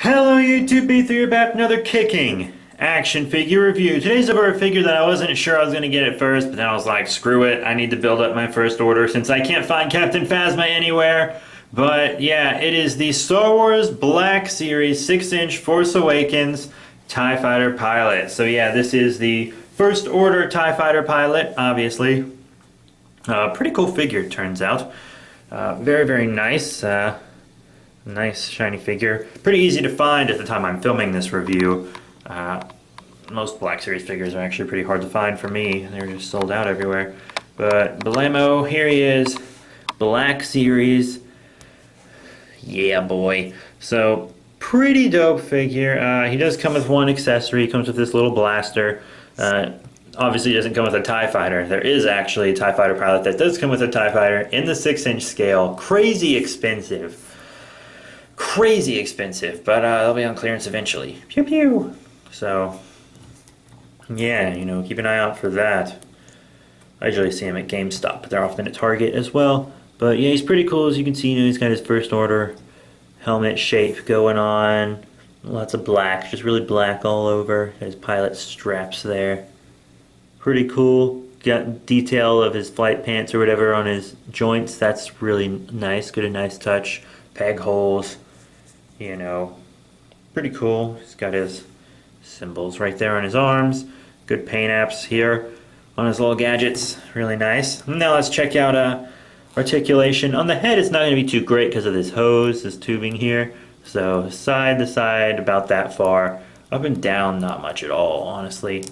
Hello YouTube, B3 back with another kicking action figure review. Today's over a figure that I wasn't sure I was going to get at first, but then I was like, screw it, I need to build up my first order since I can't find Captain Phasma anywhere. But yeah, it is the Star Wars Black Series 6-inch Force Awakens TIE Fighter pilot. So yeah, this is the first order TIE Fighter pilot, obviously. Pretty cool figure, it turns out. Very, very nice. Nice shiny figure. Pretty easy to find at the time I'm filming this review. Most Black Series figures are actually pretty hard to find for me. They're just sold out everywhere. But Blammo, here he is. Black Series. Yeah, boy. So, pretty dope figure. He does come with one accessory. He comes with this little blaster. Obviously, he doesn't come with a TIE Fighter. There is actually a TIE Fighter pilot that does come with a TIE Fighter in the 6-inch scale. Crazy expensive. Crazy expensive, but they'll be on clearance eventually. Pew pew! So, yeah, you know, keep an eye out for that. I usually see him at GameStop, but they're often at Target as well. But yeah, he's pretty cool. As you can see, you know, he's got his first order helmet shape going on. Lots of black, just really black all over. His pilot straps there. Pretty cool. Got detail of his flight pants or whatever on his joints. That's really nice. Good, a nice touch. Peg holes. You know, pretty cool. He's got his symbols right there on his arms. Good paint apps here on his little gadgets. Really nice. Now let's check out articulation. On the head, it's not going to be too great because of this hose, this tubing here. So side to side, about that far. Up and down, not much at all, honestly.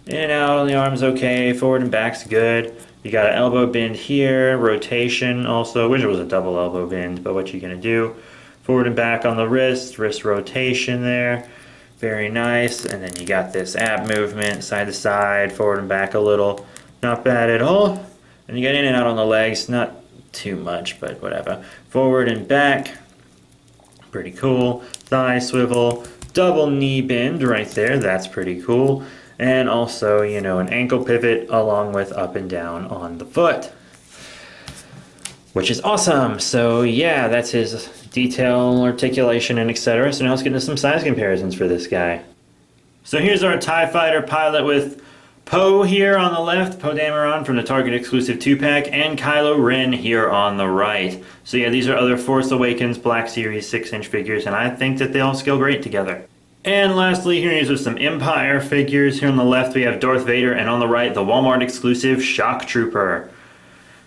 In and out on the arms, okay. Forward and back's good. You got an elbow bend here, rotation also. Wish it was a double elbow bend, but what you gonna do? Forward and back on the wrist rotation there. Very nice. And then you got this ab movement, side to side, forward and back a little. Not bad at all. And you got in and out on the legs, not too much, but whatever. Forward and back, pretty cool. Thigh swivel, double knee bend right there, that's pretty cool. And also, you know, an ankle pivot along with up and down on the foot, which is awesome. So yeah, that's his detail, articulation, and etc. So now let's get into some size comparisons for this guy. So here's our TIE Fighter pilot with Poe here on the left, Poe Dameron from the Target exclusive 2-pack, and Kylo Ren here on the right. So yeah, these are other Force Awakens Black Series 6-inch figures, and I think that they all scale great together. And lastly, here is some Empire figures. Here on the left we have Darth Vader, and on the right the Walmart exclusive Shock Trooper.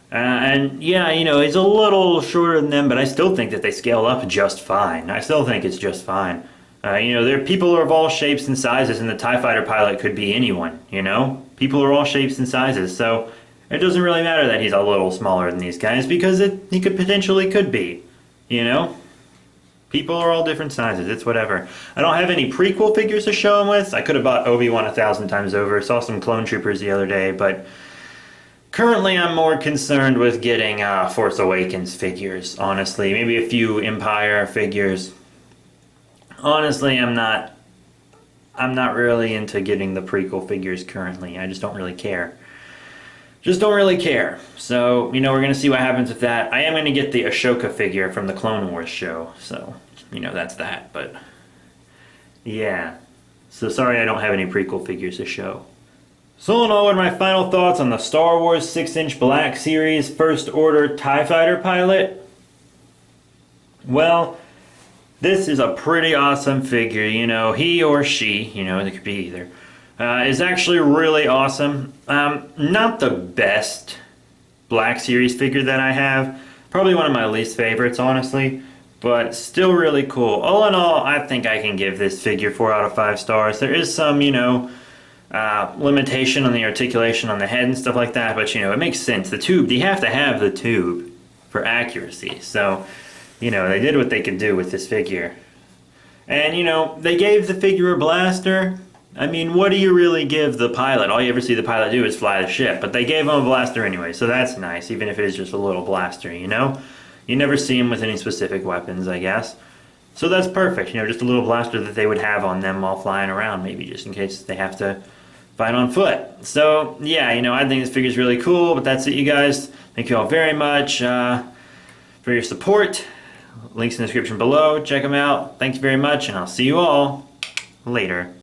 And yeah, you know, he's a little shorter than them, but I still think that they scale up just fine. I still think it's just fine. You know, there are people of all shapes and sizes, and the TIE Fighter pilot could be anyone, you know? People are all shapes and sizes, so it doesn't really matter that he's a little smaller than these guys, because he could be, you know? People are all different sizes, it's whatever. I don't have any prequel figures to show him with. I could have bought Obi-Wan 1,000 times over. Saw some clone troopers the other day, but currently I'm more concerned with getting Force Awakens figures, honestly. Maybe a few Empire figures. Honestly, I'm not really into getting the prequel figures currently. I just don't really care. Just don't really care. So, you know, we're going to see what happens with that. I am going to get the Ahsoka figure from the Clone Wars show. So, you know, that's that. But, yeah. So, sorry I don't have any prequel figures to show. So, all in all, what are my final thoughts on the Star Wars 6-inch Black Series First Order TIE Fighter pilot? Well, this is a pretty awesome figure. You know, he or she, you know, it could be either. Is actually really awesome. Not the best Black Series figure that I have. Probably one of my least favorites, honestly. But still really cool. All in all, I think I can give this figure 4 out of 5 stars. There is some, you know, limitation on the articulation on the head and stuff like that. But, you know, it makes sense. The tube, you have to have the tube for accuracy. So, you know, they did what they could do with this figure. And, you know, they gave the figure a blaster. I mean, what do you really give the pilot? All you ever see the pilot do is fly the ship, but they gave him a blaster anyway, so that's nice, even if it is just a little blaster, you know? You never see him with any specific weapons, I guess. So that's perfect, you know, just a little blaster that they would have on them while flying around, maybe just in case they have to fight on foot. So, yeah, you know, I think this figure's really cool, but that's it, you guys. Thank you all very much for your support. Links in the description below. Check them out. Thank you very much, and I'll see you all later.